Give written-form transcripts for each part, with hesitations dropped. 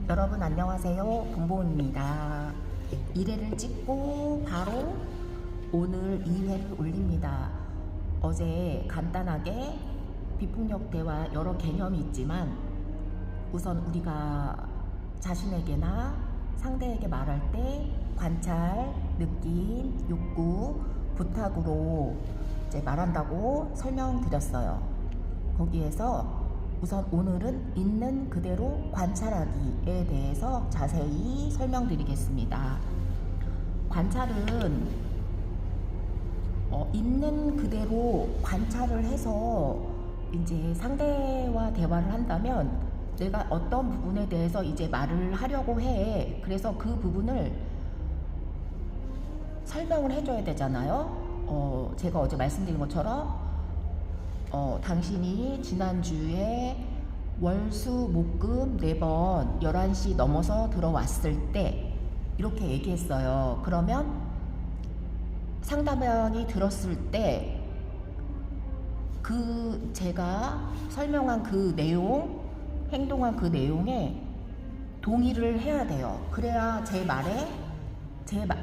여러분 안녕하세요. 본보입니다. 1회를 찍고 바로 오늘 2회를 올립니다. 어제 간단하게 비폭력 대화 여러 개념이 있지만 우선 우리가 자신에게나 상대에게 말할 때 관찰, 느낌, 욕구, 부탁으로 이제 말한다고 설명드렸어요. 거기에서 우선 오늘은 있는 그대로 관찰하기에 대해서 자세히 설명드리겠습니다. 관찰은 있는 그대로 관찰을 해서 이제 상대와 대화를 한다면 내가 어떤 부분에 대해서 이제 말을 하려고 해. 그래서 그 부분을 설명을 해줘야 되잖아요. 제가 어제 말씀드린 것처럼 당신이 지난주에 월수목금 4번 11시 넘어서 들어왔을 때 이렇게 얘기했어요. 그러면 상담원이 들었을 때 그 제가 설명한 그 내용, 행동한 그 내용에 동의를 해야 돼요. 그래야 제 말에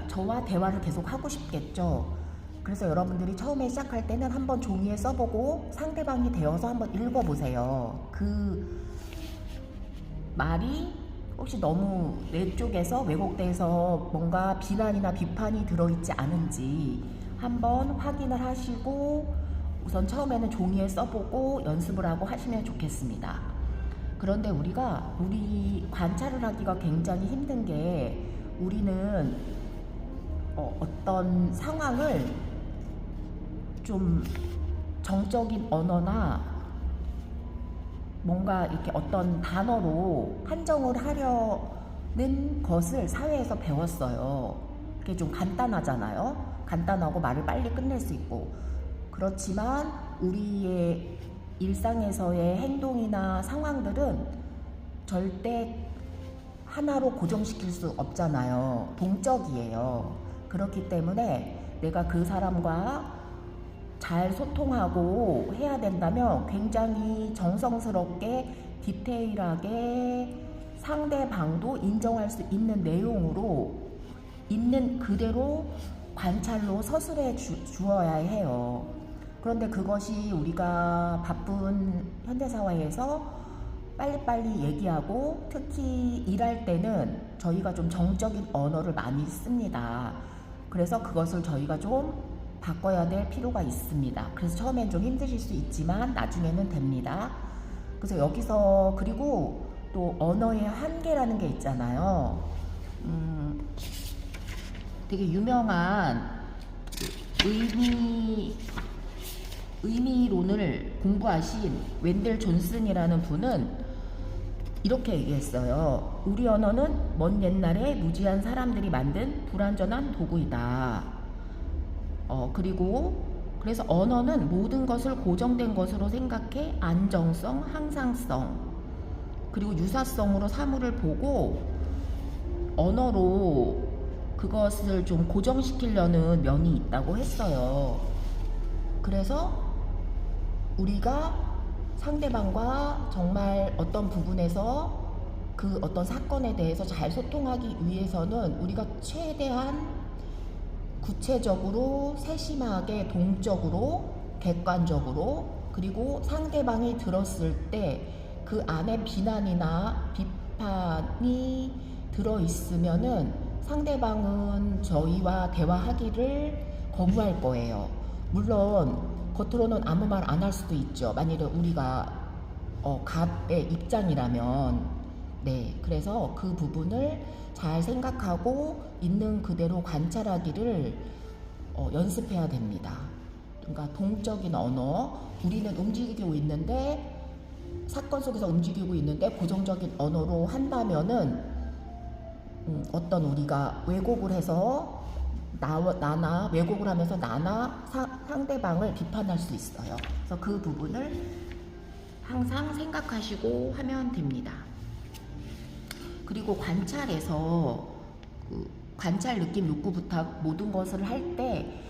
저와 대화를 계속 하고 싶겠죠. 그래서 여러분들이 처음에 시작할 때는 한번 종이에 써보고 상대방이 되어서 한번 읽어보세요. 그 말이 혹시 너무 내 쪽에서 왜곡돼서 뭔가 비난이나 비판이 들어있지 않은지 한번 확인을 하시고 우선 처음에는 종이에 써보고 연습을 하고 하시면 좋겠습니다. 그런데 우리 관찰을 하기가 굉장히 힘든 게 우리는 어떤 상황을 좀 정적인 언어나 뭔가 이렇게 어떤 단어로 한정을 하려는 것을 사회에서 배웠어요. 그게 좀 간단하잖아요. 간단하고 말을 빨리 끝낼 수 있고. 그렇지만 우리의 일상에서의 행동이나 상황들은 절대 하나로 고정시킬 수 없잖아요. 동적이에요. 그렇기 때문에 내가 그 사람과 잘 소통하고 해야 된다면 굉장히 정성스럽게 디테일하게 상대방도 인정할 수 있는 내용으로 있는 그대로 관찰로 서술해 주어야 해요. 그런데 그것이 우리가 바쁜 현대사회에서 빨리빨리 얘기하고 특히 일할 때는 저희가 좀 정적인 언어를 많이 씁니다. 그래서 그것을 저희가 좀 바꿔야 될 필요가 있습니다. 그래서 처음엔 좀 힘드실 수 있지만 나중에는 됩니다. 그래서 여기서 그리고 또 언어의 한계라는 게 있잖아요. 되게 유명한 의미론을 공부하신 웬델 존슨이라는 분은 이렇게 얘기했어요. 우리 언어는 먼 옛날에 무지한 사람들이 만든 불완전한 도구이다. 그래서 언어는 모든 것을 고정된 것으로 생각해 안정성, 항상성, 그리고 유사성으로 사물을 보고 언어로 그것을 좀 고정시키려는 면이 있다고 했어요. 그래서 우리가 상대방과 정말 어떤 부분에서 그 어떤 사건에 대해서 잘 소통하기 위해서는 우리가 최대한 구체적으로, 세심하게, 동적으로, 객관적으로, 그리고 상대방이 들었을 때 그 안에 비난이나 비판이 들어있으면은 상대방은 저희와 대화하기를 거부할 거예요. 물론 겉으로는 아무 말 안 할 수도 있죠. 만일에 우리가 갑의 입장이라면. 네, 그래서 그 부분을 잘 생각하고 있는 그대로 관찰하기를 연습해야 됩니다. 그러니까 동적인 언어, 우리는 움직이고 있는데 사건 속에서 움직이고 있는데 고정적인 언어로 한다면은 어떤 우리가 왜곡을 해서 나나 왜곡을 하면서 나나 상대방을 비판할 수 있어요. 그래서 그 부분을 항상 생각하시고 하면 됩니다. 그리고 관찰에서 관찰, 느낌, 욕구, 부탁 모든 것을 할 때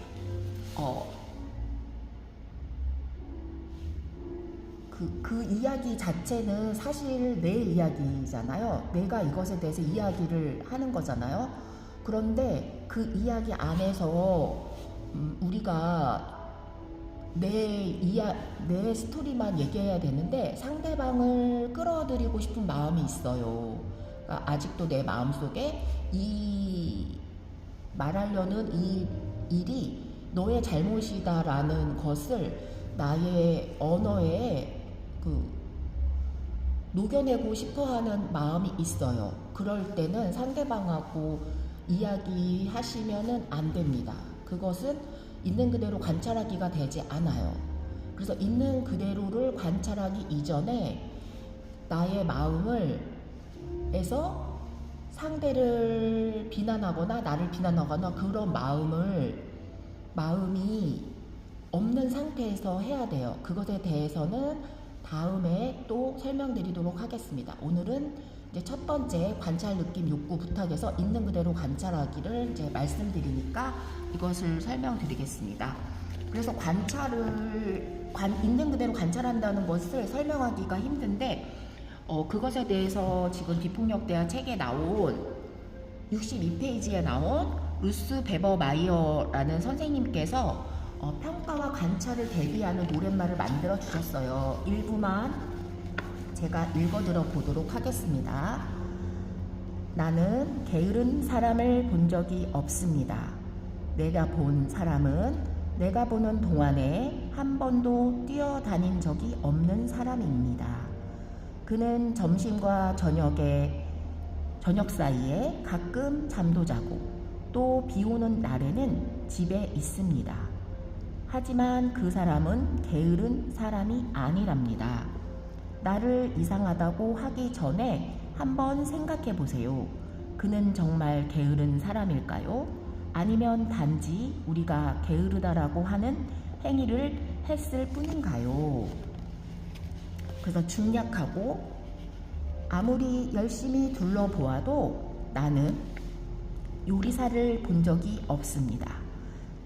그 이야기 자체는 사실 내 이야기잖아요. 내가 이것에 대해서 이야기를 하는 거잖아요. 그런데 그 이야기 안에서 우리가 내 스토리만 얘기해야 되는데 상대방을 끌어들이고 싶은 마음이 있어요. 그러니까 아직도 내 마음속에 말하려는 이 일이 너의 잘못이다라는 것을 나의 언어에 녹여내고 싶어하는 마음이 있어요. 그럴 때는 상대방하고 이야기하시면은 안 됩니다. 그것은 있는 그대로 관찰하기가 되지 않아요. 그래서 있는 그대로를 관찰하기 이전에 나의 마음을 에서 상대를 비난하거나 나를 비난하거나 그런 마음이 없는 상태에서 해야 돼요. 그것에 대해서는 다음에 또 설명드리도록 하겠습니다. 오늘은 이제 첫 번째 관찰 느낌 욕구 부탁에서 있는 그대로 관찰하기를 이제 말씀드리니까 이것을 설명드리겠습니다. 그래서 있는 그대로 관찰한다는 것을 설명하기가 힘든데 그것에 대해서 지금 비폭력대화 책에 나온 62페이지에 나온 루스 베버 마이어라는 선생님께서 평가와 관찰을 대비하는 노랫말을 만들어 주셨어요. 일부만 제가 읽어 들어 보도록 하겠습니다. 나는 게으른 사람을 본 적이 없습니다. 내가 본 사람은 내가 보는 동안에 한 번도 뛰어다닌 적이 없는 사람입니다. 그는 점심과 저녁 사이에 가끔 잠도 자고 또 비 오는 날에는 집에 있습니다. 하지만 그 사람은 게으른 사람이 아니랍니다. 나를 이상하다고 하기 전에 한번 생각해 보세요. 그는 정말 게으른 사람일까요? 아니면 단지 우리가 게으르다라고 하는 행위를 했을 뿐인가요? 그래서 중략하고 아무리 열심히 둘러보아도 나는 요리사를 본 적이 없습니다.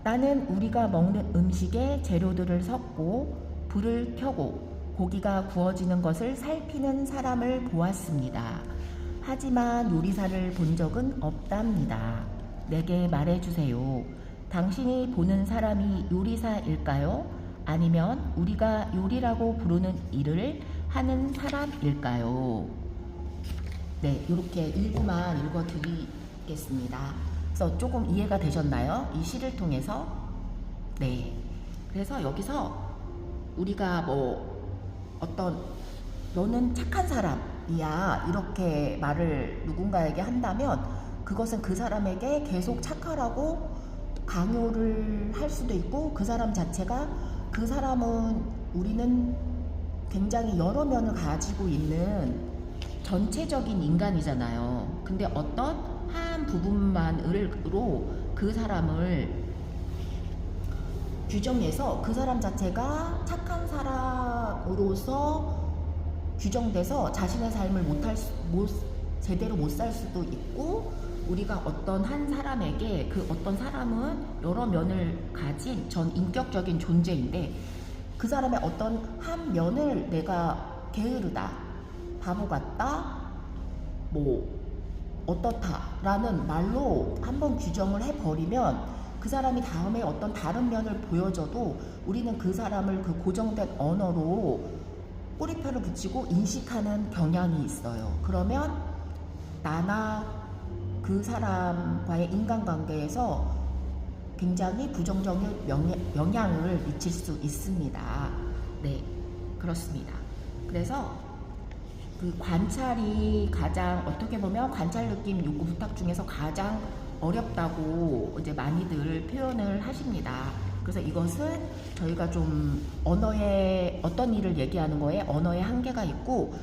나는 우리가 먹는 음식에 재료들을 섞고 불을 켜고 고기가 구워지는 것을 살피는 사람을 보았습니다. 하지만 요리사를 본 적은 없답니다. 내게 말해주세요. 당신이 보는 사람이 요리사일까요? 아니면 우리가 요리라고 부르는 일을 하는 사람일까요? 네, 이렇게 일부만 읽어드리겠습니다. 그래서 조금 이해가 되셨나요? 이 시를 통해서? 네. 그래서 여기서 우리가 너는 착한 사람이야 이렇게 말을 누군가에게 한다면 그것은 그 사람에게 계속 착하라고 강요를 할 수도 있고 그 사람 자체가 우리는 굉장히 여러 면을 가지고 있는 전체적인 인간이잖아요. 근데 어떤 한 부분만으로 그 사람을 규정해서 그 사람 자체가 착한 사람으로서 규정돼서 자신의 삶을 제대로 못 살 수도 있고 우리가 어떤 한 사람에게 그 어떤 사람은 여러 면을 가진 전 인격적인 존재인데 그 사람의 어떤 한 면을 내가 게으르다, 바보 같다, 어떻다라는 말로 한번 규정을 해버리면 그 사람이 다음에 어떤 다른 면을 보여줘도 우리는 그 사람을 그 고정된 언어로 꼬리표를 붙이고 인식하는 경향이 있어요. 그러면 나나 그 사람과의 인간관계에서 굉장히 부정적인 영향을 미칠 수 있습니다. 네, 그렇습니다. 그래서 그 관찰이 가장 어떻게 보면 관찰 느낌 욕구 부탁 중에서 가장 어렵다고 이제 많이들 표현을 하십니다. 그래서 이것은 저희가 좀 언어의 어떤 일을 얘기하는 거에 언어의 한계가 있고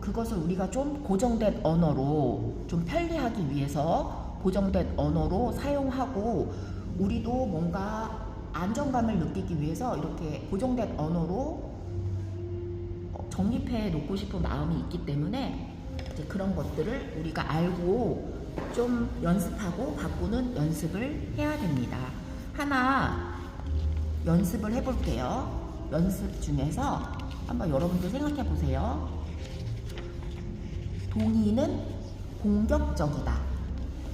그것을 우리가 좀 고정된 언어로 좀 편리하기 위해서 고정된 언어로 사용하고 우리도 뭔가 안정감을 느끼기 위해서 이렇게 고정된 언어로 정립해 놓고 싶은 마음이 있기 때문에 이제 그런 것들을 우리가 알고 좀 연습하고 바꾸는 연습을 해야 됩니다. 하나 연습을 해볼게요. 연습 중에서 한번 여러분들 생각해 보세요. 동의는 공격적이다.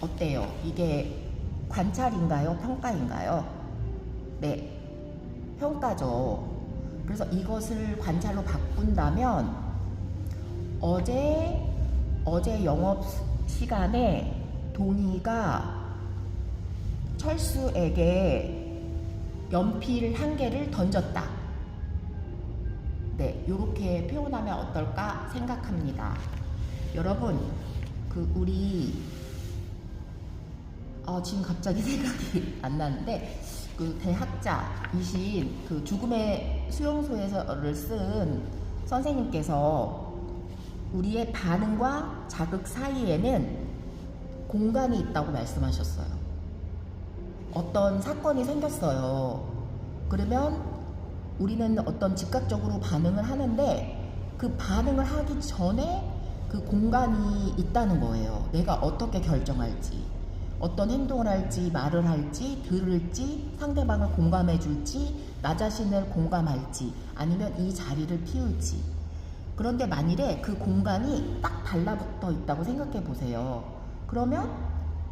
어때요? 이게 관찰인가요? 평가인가요? 네, 평가죠. 그래서 이것을 관찰로 바꾼다면 어제 영업 시간에 동의가 철수에게 연필 한 개를 던졌다. 네, 이렇게 표현하면 어떨까 생각합니다. 여러분, 우리 지금 갑자기 생각이 안 나는데 대학자이신 죽음의 수용소에서를 쓴 선생님께서 우리의 반응과 자극 사이에는 공간이 있다고 말씀하셨어요. 어떤 사건이 생겼어요. 그러면 우리는 어떤 즉각적으로 반응을 하는데 그 반응을 하기 전에 그 공간이 있다는 거예요. 내가 어떻게 결정할지, 어떤 행동을 할지, 말을 할지, 들을지, 상대방을 공감해 줄지, 나 자신을 공감할지, 아니면 이 자리를 피울지. 그런데 만일에 그 공간이 딱 달라붙어 있다고 생각해 보세요. 그러면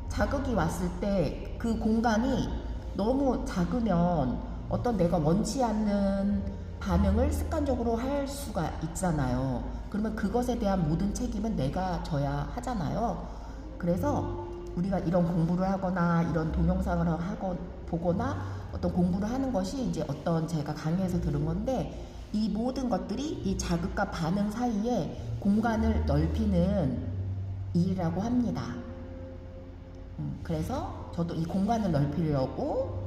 자극이 왔을 때 그 공간이 너무 작으면 어떤 내가 원치 않는 반응을 습관적으로 할 수가 있잖아요. 그러면 그것에 대한 모든 책임은 내가 져야 하잖아요. 그래서 우리가 이런 공부를 하거나 이런 동영상을 보거나 어떤 공부를 하는 것이 이제 어떤 제가 강의에서 들은 건데, 이 모든 것들이 이 자극과 반응 사이에 공간을 넓히는 일이라고 합니다. 그래서 저도 이 공간을 넓히려고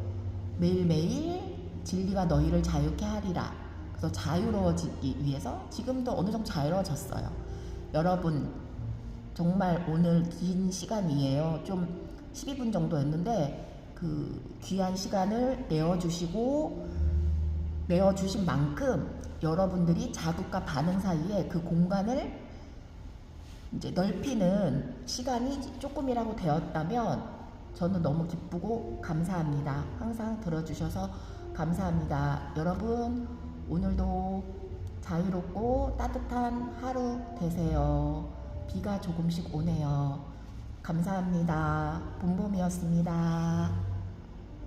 매일매일 진리가 너희를 자유케 하리라. 그래서 자유로워지기 위해서 지금도 어느 정도 자유로워졌어요. 여러분, 정말 오늘 긴 시간이에요. 좀 12분 정도였는데 귀한 시간을 내어주신 만큼 여러분들이 자극과 반응 사이에 그 공간을 이제 넓히는 시간이 조금이라도 되었다면 저는 너무 기쁘고 감사합니다. 항상 들어주셔서 감사합니다. 여러분, 오늘도 자유롭고 따뜻한 하루 되세요. 비가 조금씩 오네요. 감사합니다. 봄봄이었습니다.